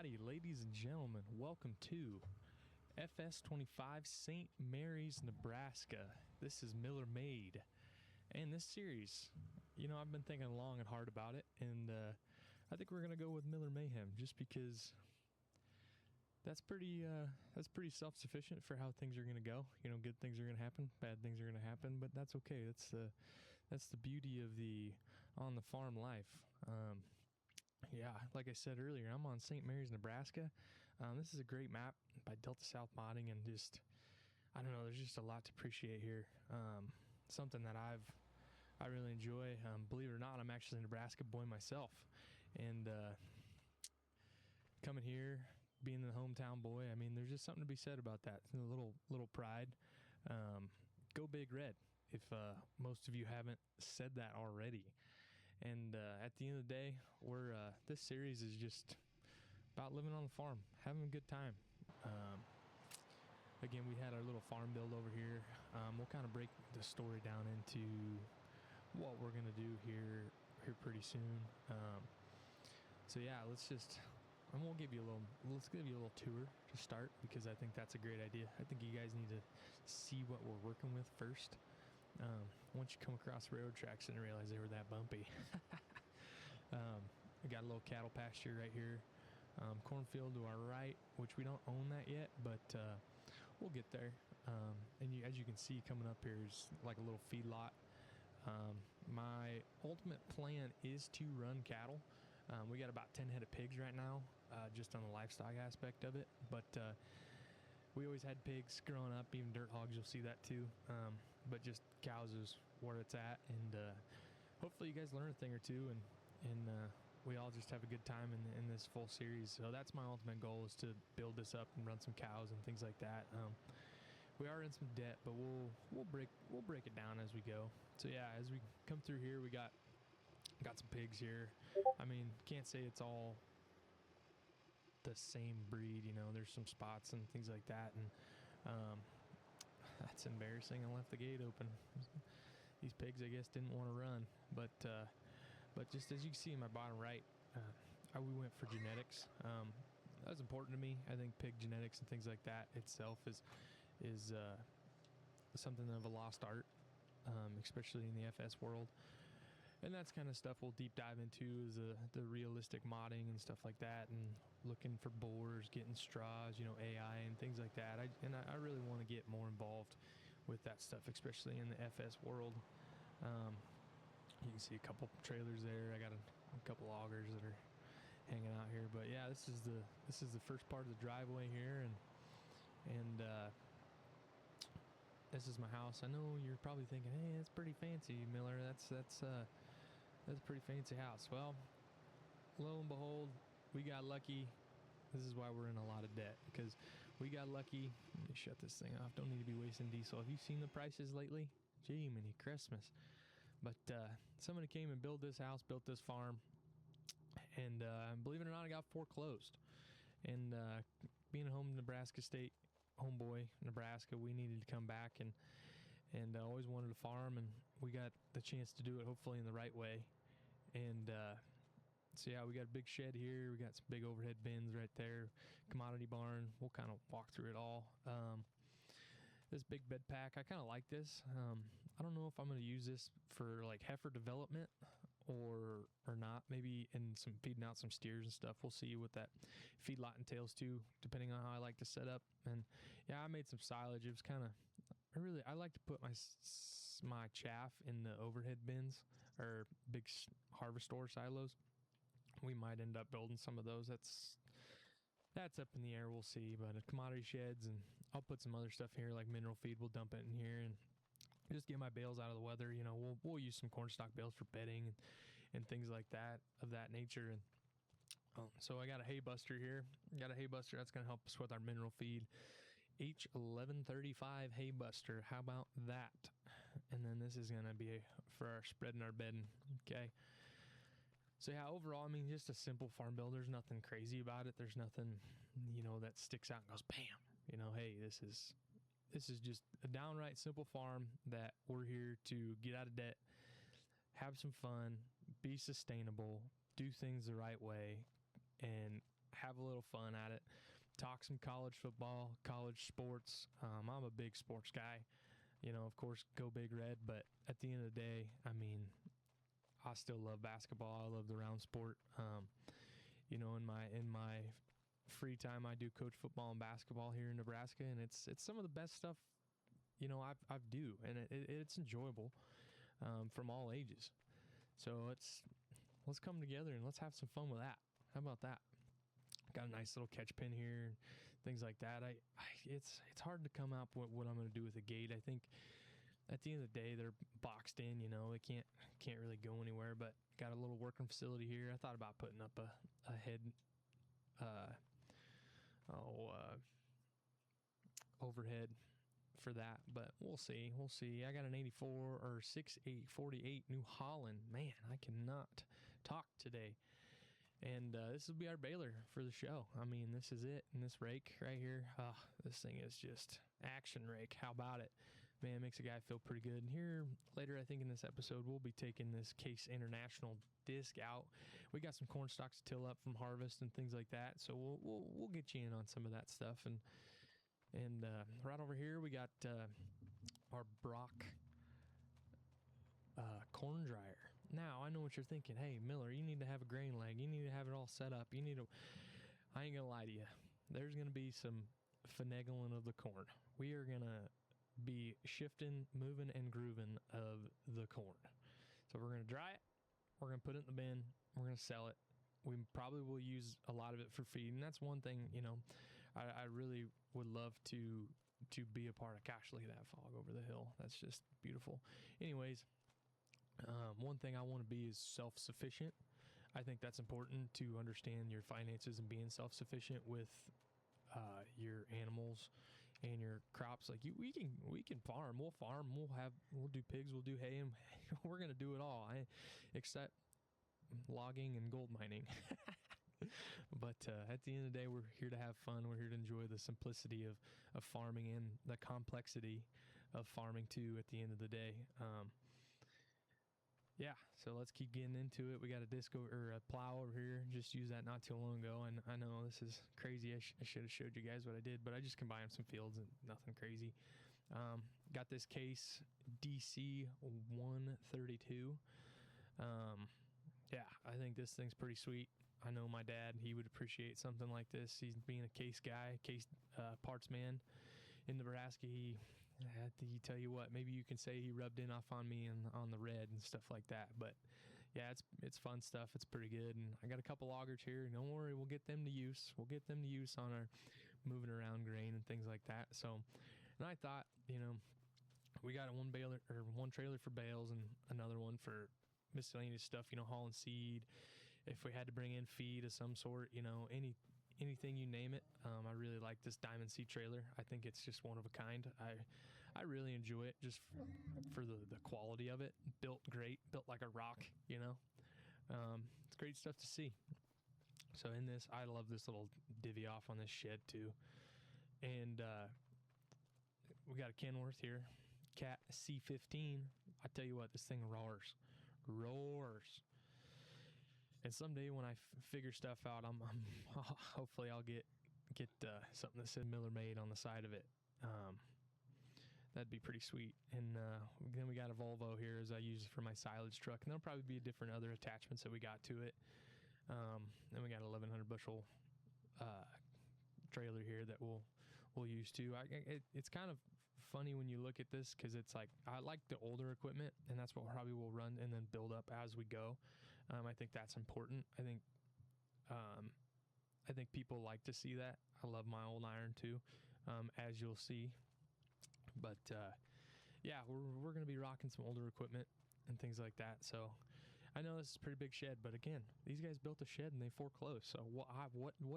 Howdy, ladies and gentlemen. Welcome to FS25 St. Mary's, Nebraska. This is Miller Made. And this series, I've been thinking long and hard about it, and I think we're going to go with Miller Mayhem just because that's pretty self-sufficient for how things are going to go. Good things are going to happen, bad things are going to happen, but that's okay. That's the beauty of the on the farm life. Yeah, like I said earlier, I'm on St. Mary's, Nebraska. This is a great map by Delta South Modding, and there's just a lot to appreciate here. Something that I really enjoy. Believe it or not, I'm actually a Nebraska boy myself, and coming here, being the hometown boy, there's just something to be said about that. A little pride. Go Big Red, if most of you haven't said that already. And at the end of the day, this series is just about living on the farm, having a good time. Again, we had our little farm build over here. We'll kind of break the story down into what we're gonna do here pretty soon. So yeah, let's give you a little tour to start, because I think that's a great idea. I think you guys need to see what we're working with first. Once you come across railroad tracks, and realize they were that bumpy. We got a little cattle pasture right here. Cornfield to our right, which we don't own that yet, but we'll get there. As you can see, coming up here is like a little feedlot. My ultimate plan is to run cattle. We got about 10 head of pigs right now, just on the livestock aspect of it. But we always had pigs growing up, even dirt hogs, you'll see that too. But just cows is where it's at. And hopefully you guys learn a thing or two, and we all just have a good time in this full series. So that's my ultimate goal, is to build this up and run some cows and things like that. We are in some debt, but we'll break it down as we go. So yeah, as we come through here, we got some pigs here. Can't say it's all the same breed, there's some spots and things like that, and that's embarrassing. I left the gate open. These pigs, I guess, didn't want to run, but just as you can see in my bottom right, we went for genetics. That's important to me. I think pig genetics and things like that itself is something of a lost art, especially in the FS world. And that's kind of stuff we'll deep dive into, is the realistic modding and stuff like that, and looking for boars, getting straws, AI and things like that. I really want to get more involved with that stuff, especially in the FS world. You can see a couple trailers there. I got a couple augers that are hanging out here. But yeah, this is the first part of the driveway here, and this is my house. I know you're probably thinking, hey, that's pretty fancy, Miller. That's a pretty fancy house. Well, lo and behold, we got lucky. This is why we're in a lot of debt, because we got lucky. Let me shut this thing off. Don't need to be wasting diesel. Have you seen the prices lately? Gee, many Christmas. But somebody came and built this house, built this farm, and believe it or not, I got foreclosed. And being a home Nebraska state homeboy, Nebraska, we needed to come back and always wanted to farm, and we got the chance to do it, hopefully in the right way. And so yeah, we got a big shed here. We got some big overhead bins right there, commodity barn. We'll kind of walk through it all. This big bed pack, I kind of like this. I don't know if I'm going to use this for like heifer development or not. Maybe in some feeding out some steers and stuff. We'll see what that feedlot entails too, depending on how I like to set up. And yeah, I made some silage. It was kind of, I like to put my chaff in the overhead bins or big harvest store silos. We might end up building some of those. That's up in the air. We'll see. But commodity sheds, and I'll put some other stuff here like mineral feed. We'll dump it in here and just get my bales out of the weather. We'll use some corn stalk bales for bedding and things like that, of that nature. And so I got a hay buster here. Got a hay buster that's going to help us with our mineral feed. H1135 hay buster. How about that? And then this is going to be for our spreading our bedding. Okay. So yeah, overall, just a simple farm build. There's nothing crazy about it. There's nothing, that sticks out and goes, bam. Hey, this is just a downright simple farm that we're here to get out of debt, have some fun, be sustainable, do things the right way, and have a little fun at it, talk some college football, college sports. I'm a big sports guy. Of course, go Big Red, but at the end of the day, I mean, I still love basketball. I love the round sport. In my free time, I do coach football and basketball here in Nebraska, and it's some of the best stuff I do, and it's enjoyable from all ages. So let's come together and let's have some fun with that. How about that? Got a nice little catch pin here, things like that. It's hard to come up with what I'm going to do with the gate. I think at the end of the day, they're boxed in. They can't really go anywhere. But got a little working facility here. I thought about putting up a head, overhead for that, but we'll see. I got an 84 or 6848 New Holland. Man, I cannot talk today. And this will be our baler for the show. I mean, this is it. And this rake right here, this thing is just action rake. How about it? Man, it makes a guy feel pretty good. And here later, I think in this episode, we'll be taking this Case International disc out. We got some corn stalks to till up from harvest and things like that. So we'll get you in on some of that stuff. And right over here, we got our Brock corn dryer. Now, I know what you're thinking. Hey, Miller, you need to have a grain leg. You need to have it all set up. I ain't going to lie to you. There's going to be some finagling of the corn. We are going to be shifting, moving, and grooving of the corn. So we're going to dry it. We're going to put it in the bin. We're going to sell it. We probably will use a lot of it for feed. And that's one thing, I really would love to be a part of. Gosh, look at that fog over the hill. That's just beautiful. Anyways, one thing I want to be is self-sufficient. I think that's important to understand your finances and being self-sufficient with your animals and your crops. Like we can farm. We'll farm. We'll do pigs. We'll do hay, and we're gonna do it all. Except logging and gold mining. But at the end of the day, we're here to have fun. We're here to enjoy the simplicity of farming and the complexity of farming too. At the end of the day. Yeah, so let's keep getting into it. We got a plow over here. Just used that not too long ago, and I know this is crazy. I should have showed you guys what I did, but I just combined some fields and nothing crazy. Got this Case DC 132. Yeah, I think this thing's pretty sweet. I know my dad, he would appreciate something like this. He's being a Case guy, Case parts man in Nebraska. He tell you what, maybe you can say he rubbed in off on me and on the red and stuff like that. But yeah, it's fun stuff. It's pretty good. And I got a couple augers here. Don't worry, we'll get them to use. We'll get them to use on our moving around grain and things like that. So, and I thought, we got one trailer for bales and another one for miscellaneous stuff, hauling seed. If we had to bring in feed of some sort, anything you name it. I really like this Diamond C trailer. I think it's just one of a kind. I really enjoy it just for the quality of it. Built great, built like a rock, It's great stuff to see. So in this, I love this little divvy off on this shed too. And we got a Kenworth here, Cat C15. I tell you what, this thing roars. And someday when I figure stuff out, I'm hopefully I'll get something that said Miller Made on the side of it. That'd be pretty sweet. And then we got a Volvo here as I use it for my silage truck, and there'll probably be different other attachments that we got to it. Then we got an 1100 bushel trailer here that we'll use too. It's kind of funny when you look at this because it's like I like the older equipment, and that's what probably we'll run and then build up as we go. I think that's important. I think people like to see that. I love my old iron too, as you'll see. But yeah, we're going to be rocking some older equipment and things like that. So I know this is a pretty big shed, but again, these guys built a shed and they foreclosed. So what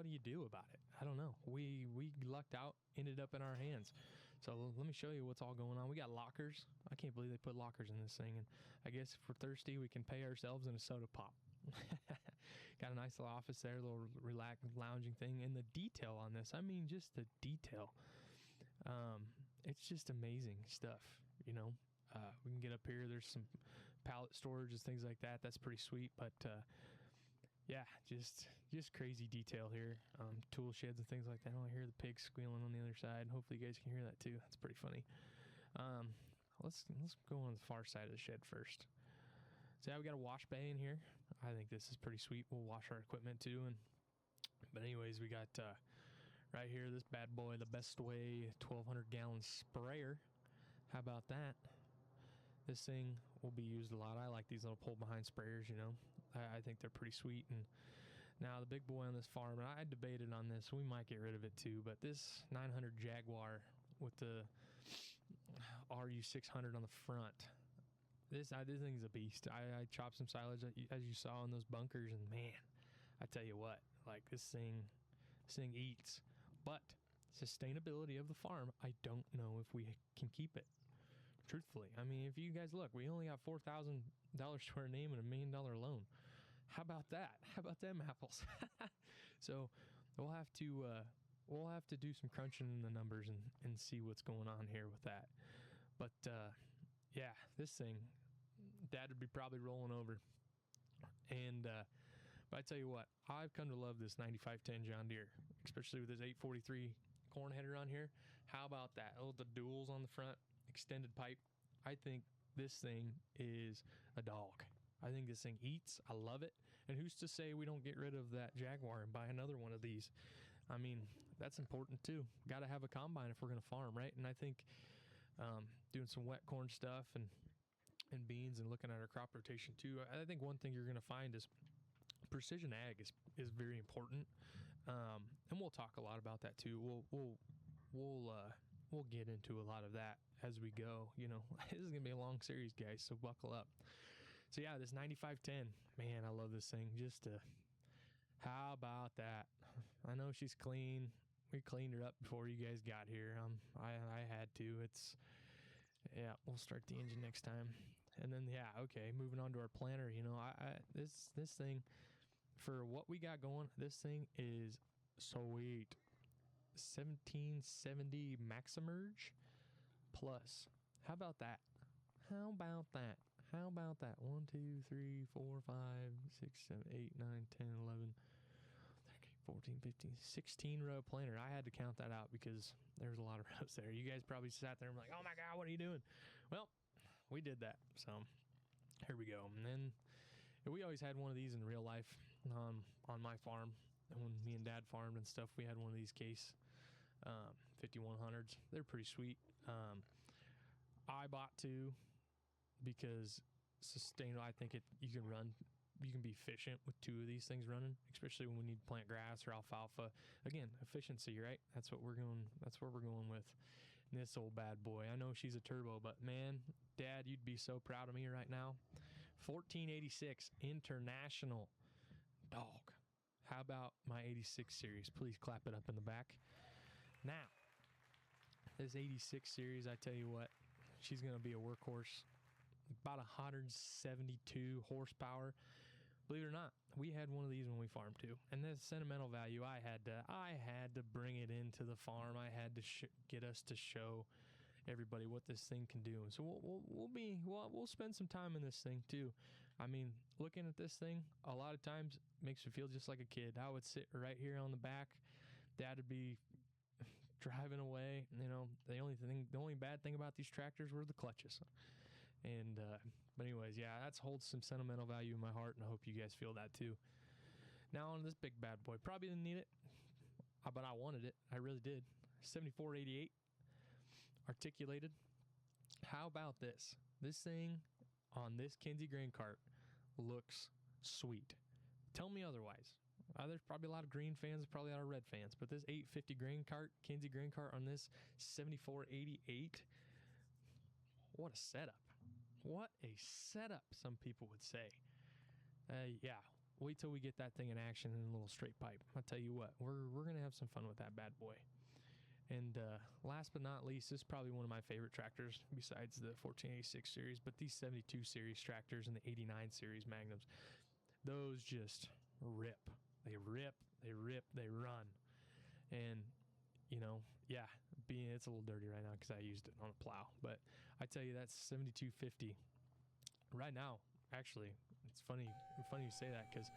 do you do about it? I don't know. We lucked out, ended up in our hands. So let me show you what's all going on. We got lockers. I can't believe they put lockers in this thing. And I guess if we're thirsty, we can pay ourselves in a soda pop. Got a nice little office there, a little relaxed lounging thing. And the detail on this, I mean, just the detail. It's just amazing stuff, we can get up here. There's some pallet storage and things like that. That's pretty sweet. But yeah, just crazy detail here. Tool sheds and things like that. I hear the pigs squealing on the other side. Hopefully you guys can hear that too. That's pretty funny. Let's go on the far side of the shed first. So yeah, we got a wash bay in here. I think this is pretty sweet. We'll wash our equipment too. But anyways, we got right here this bad boy, the Best Way 1,200 gallon sprayer. How about that? This thing will be used a lot. I like these little pull behind sprayers, you know. I think they're pretty sweet. And now the big boy on this farm, and I debated on this, we might get rid of it too, but this 900 Jaguar with the RU600 on the front, this thing's a beast. I chopped some silage as you saw in those bunkers, and man, I tell you what, like this thing eats. But sustainability of the farm, I don't know if we can keep it. Truthfully, I mean, if you guys look, we only got $4,000 to our name and $1 million loan. How about that? How about them apples? So we'll have to do some crunching in the numbers and see what's going on here with that. But yeah, this thing, Dad would be probably rolling over. And but I tell you what, I've come to love this 9510 John Deere, especially with this 843 corn header on here. How about that? Oh, the duals on the front, extended pipe. I think this thing is a dog. I think this thing eats. I love it. And who's to say we don't get rid of that Jaguar and buy another one of these? I mean, that's important too. Got to have a combine if we're going to farm, right? And I think doing some wet corn stuff and beans and looking at our crop rotation too. I think one thing you're going to find is precision ag is very important. And we'll talk a lot about that too. We'll get into a lot of that as we go. You know, this is going to be a long series, guys, so buckle up. So yeah, this 9510, man, I love this thing. How about that? I know she's clean. We cleaned her up before you guys got here. I had to. We'll start the engine next time. And then okay, moving on to our planter. You know, this thing, for what we got going, this thing is sweet. 1770 Maximerge Plus. How about that? 1, 2, 3, 4, 5, 6, 7, 8, 9, 10, 11, 14, 15, 16 row planter. I had to count that out because there's a lot of rows there. You guys probably sat there and were like, oh my God, what are you doing? Well, we did that. So here we go. And then we always had one of these in real life on my farm. And when me and Dad farmed and stuff, we had one of these Case 5100s. They're pretty sweet. I bought two because sustainable. I think you can be efficient with two of these things running, especially when we need to plant grass or alfalfa. Again, efficiency, right? That's what we're going with. And this old bad boy, I know she's a turbo, but man, Dad, you'd be so proud of me right now. 1486 International dog. How about my 86 series? Please clap it up in the back. Now, this 86 series, I tell you what, she's going to be a workhorse. About 172 horsepower. Believe it or not, we had one of these when we farmed too. And the sentimental value, I had to bring it into the farm. I had to get us to show everybody what this thing can do. And so we'll spend some time in this thing too. I mean, looking at this thing, a lot of times makes me feel just like a kid. I would sit right here on the back. Dad would be driving away. You know, the only bad thing about these tractors were the clutches. And but anyways, that holds some sentimental value in my heart, and I hope you guys feel that too. Now on this big bad boy, probably didn't need it, but I wanted it. I really did. 7488 articulated. How about this? This thing on this Kinsey grain cart looks sweet. Tell me otherwise. There's probably a lot of green fans, probably a lot of red fans, but this 850 grain cart, Kinsey grain cart on this 7488, what a setup. What a setup, some people would say. Wait till we get that thing in action in a little straight pipe. I'll tell you what, we're going to have some fun with that bad boy. And last but not least, this is probably one of my favorite tractors besides the 1486 series, but these 72 series tractors and the 89 series Magnums, those just rip. They rip, they run. And, you know, it's a little dirty right now because I used it on a plow. But I tell you, that's 7250. Right now, actually, it's funny you say that because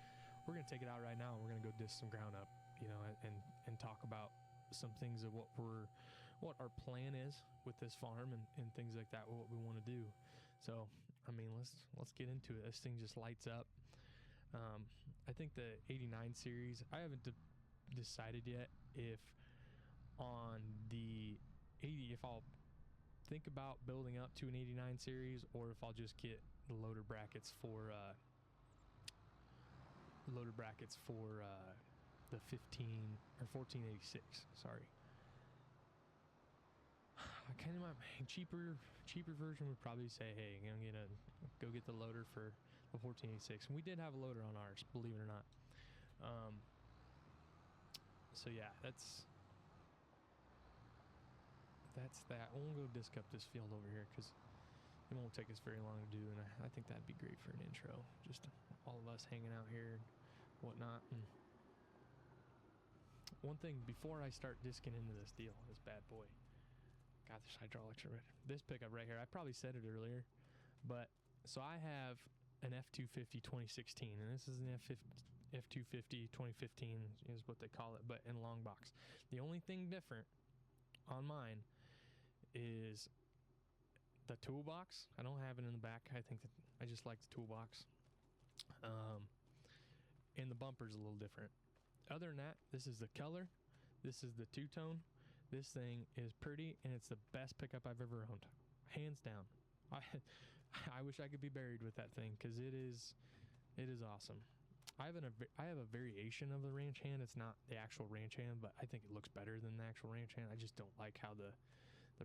we're gonna take it out right now. We're gonna go disc some ground up, you know, and talk about some things of what our plan is with this farm and things like that, what we want to do. So, I mean, let's get into it. This thing just lights up. I think the 89 series, I haven't decided yet if on the 80, if I'll think about building up to an 89 series, or if I'll just get the loader brackets for the 15 or 1486. Sorry. I kind of my cheaper version would probably say, hey, I'm gonna go get the loader for the 1486. And we did have a loader on ours, believe it or not. So yeah, that's that. We'll go disc up this field over here because it won't take us very long to do, and I think that'd be great for an intro. Just all of us hanging out here and whatnot. And one thing before I start disking into this deal, this bad boy. God, this hydraulics are ready. This pickup right here, I probably said it earlier, but so I have an F250 2016, and this is an F250 2015 is what they call it, but in long box. The only thing different on mine is the toolbox. I don't have it in the back. I think that I just like the toolbox. And the bumper's a little different. Other than that, this is the color. This is the two-tone. This thing is pretty, and it's the best pickup I've ever owned, hands down. I wish I could be buried with that thing because it is awesome. I have a variation of the ranch hand. It's not the actual ranch hand, but I think it looks better than the actual ranch hand. I just don't like how the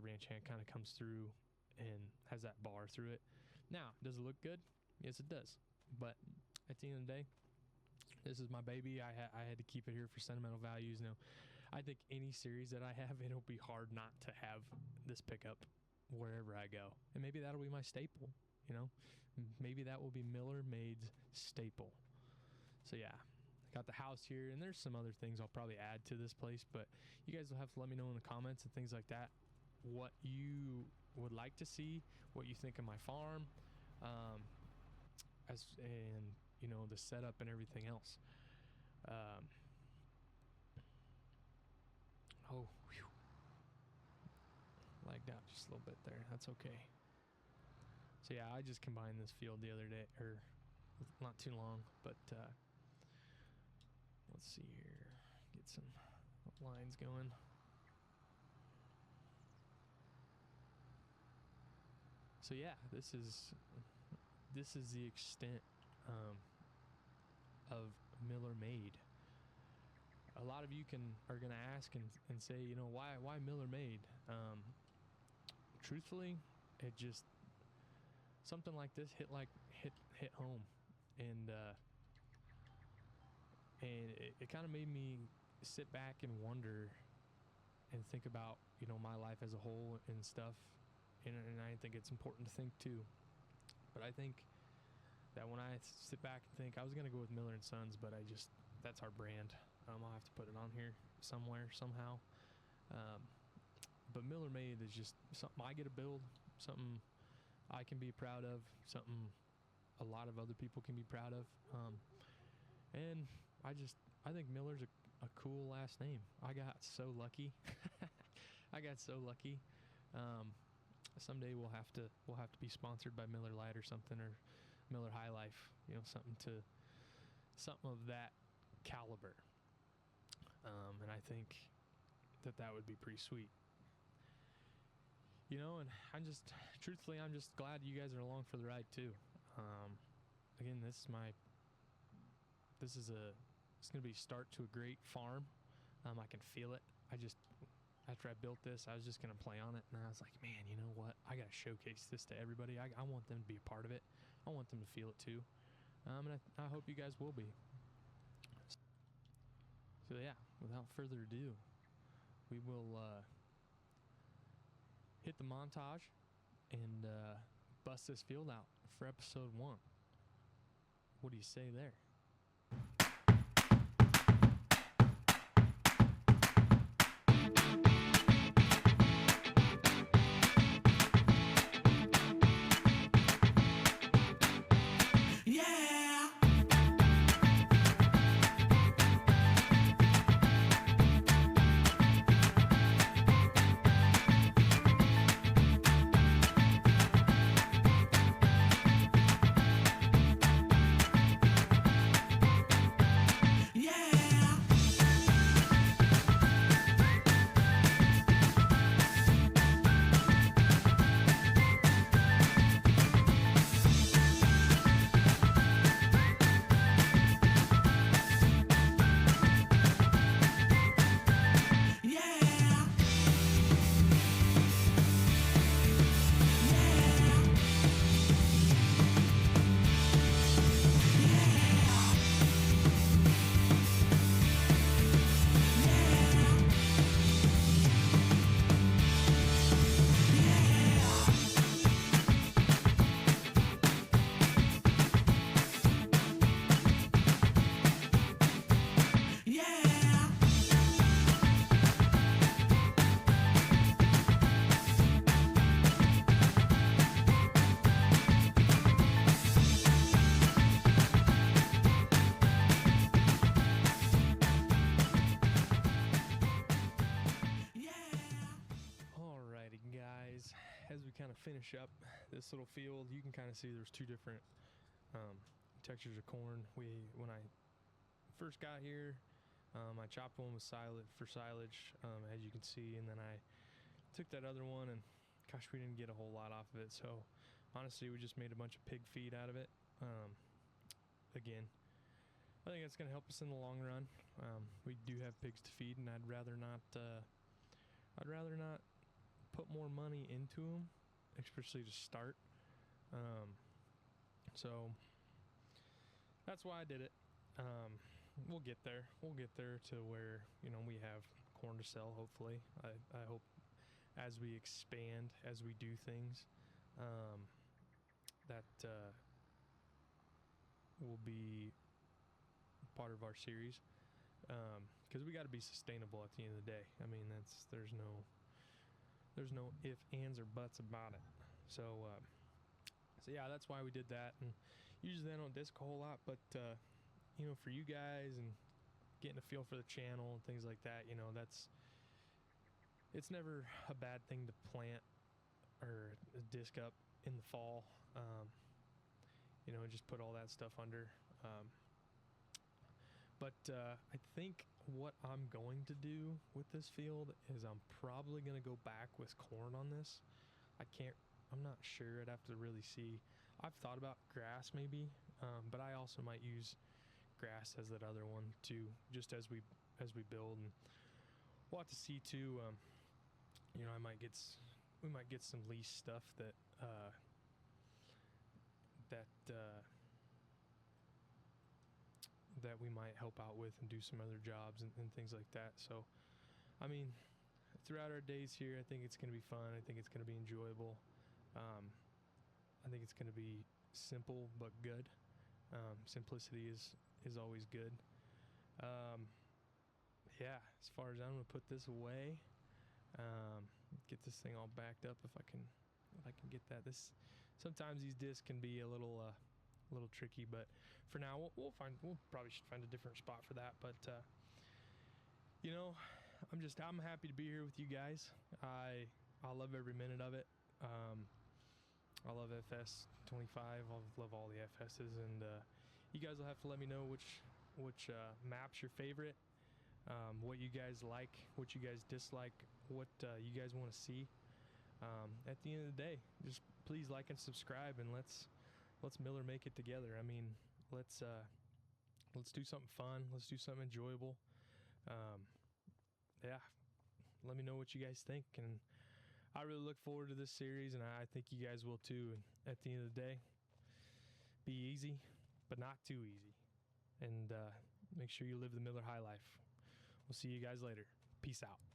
ranch hand kind of comes through and has that bar through it. Now, does it look good? Yes, it does. But at the end of the day, this is my baby. I had to keep it here for sentimental values. Now, I think any series that I have, it'll be hard not to have this pickup wherever I go. And maybe that'll be my staple, you know? Maybe that will be Miller Made's staple. So yeah, I got the house here, and there's some other things I'll probably add to this place, but you guys will have to let me know in the comments and things like that what you would like to see, what you think of my farm, and you know, the setup and everything else. Oh, whew. Lagged out just a little bit there. That's okay. So yeah, I just combined this field the other day, or not too long, but let's see here. Get some lines going. So yeah, this is the extent of Miller Made. A lot of you are gonna ask and say, you know, why Miller Made? Truthfully, it just something like this hit home, and it kind of made me sit back and wonder and think about, you know, my life as a whole and stuff, and I think it's important to think too. But I think that when I sit back and think, I was gonna go with Miller and Sons, but that's our brand. I'll have to put it on here somewhere, somehow. But Miller Made is just something I get to build, something I can be proud of, something a lot of other people can be proud of. And I think Miller's a cool last name. I got so lucky. Someday we'll have to be sponsored by Miller Lite or something, or Miller High Life, you know, something of that caliber. And I think that would be pretty sweet. You know, and I'm just glad you guys are along for the ride too. Again, it's gonna be a start to a great farm. I can feel it. After I built this, I was just gonna play on it, and I was like, man, you know what? I gotta showcase this to everybody. I want them to be a part of it. I want them to feel it too. And I hope you guys will be. So yeah, without further ado, we will hit the montage and bust this field out for episode 1. What do you say there? finish up this little field. You can kind of see there's two different textures of corn. When I first got here, I chopped one with for silage, as you can see, and then I took that other one, and gosh, we didn't get a whole lot off of it. So honestly, we just made a bunch of pig feed out of it. Again, I think it's going to help us in the long run. We do have pigs to feed, and I'd rather not put more money into them, especially to start. So that's why I did it. We'll get there. We'll get there to where, we have corn to sell, hopefully. I hope as we expand, as we do things, that will be part of our series. Because we got to be sustainable at the end of the day. I mean, there's no if, ands, or buts about it. So yeah, that's why we did that. And usually I don't disc a whole lot, but for you guys and getting a feel for the channel and things like that, it's never a bad thing to plant or disc up in the fall. Just put all that stuff under. But I think what I'm going to do with this field is I'm probably going to go back with corn on this. I'm not sure. I'd have to really see. I've thought about grass maybe, but I also might use grass as that other one too, just as we build. And we'll have to see too. We might get some lease stuff that we might help out with and do some other jobs and things like that. So, I mean, throughout our days here, I think it's going to be fun. I think it's going to be enjoyable. I think it's going to be simple but good. Simplicity is always good. Yeah, as far as I'm going to put this away, get this thing all backed up if I can get that. Sometimes these discs can be a little tricky, but for now we'll probably should find a different spot for that. But I'm happy to be here with you guys. I love every minute of it. I love FS 25. I love all the FSs, and you guys will have to let me know which map's your favorite, what you guys like, what you guys dislike, what you guys want to see. At the end of the day, just please like and subscribe, and let's Miller make it together. I mean, let's do something fun. Let's do something enjoyable. Yeah, let me know what you guys think, and I really look forward to this series, and I think you guys will too. And at the end of the day, be easy, but not too easy, and make sure you live the Miller High life. We'll see you guys later. Peace out.